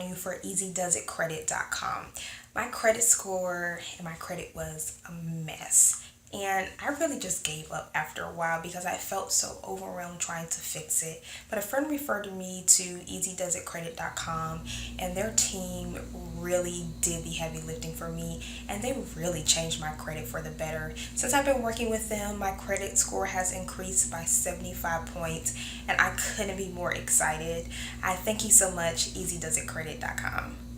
telling you for easydoesitcredit.com. My credit score and my credit was a mess. And I really just gave up after a while because I felt so overwhelmed trying to fix it. But a friend referred me to easydoesitcredit.com, and their team really did the heavy lifting for me, and they really changed my credit for the better. Since I've been working with them, my credit score has increased by 75 points, and I couldn't be more excited. I thank you so much, easydoesitcredit.com.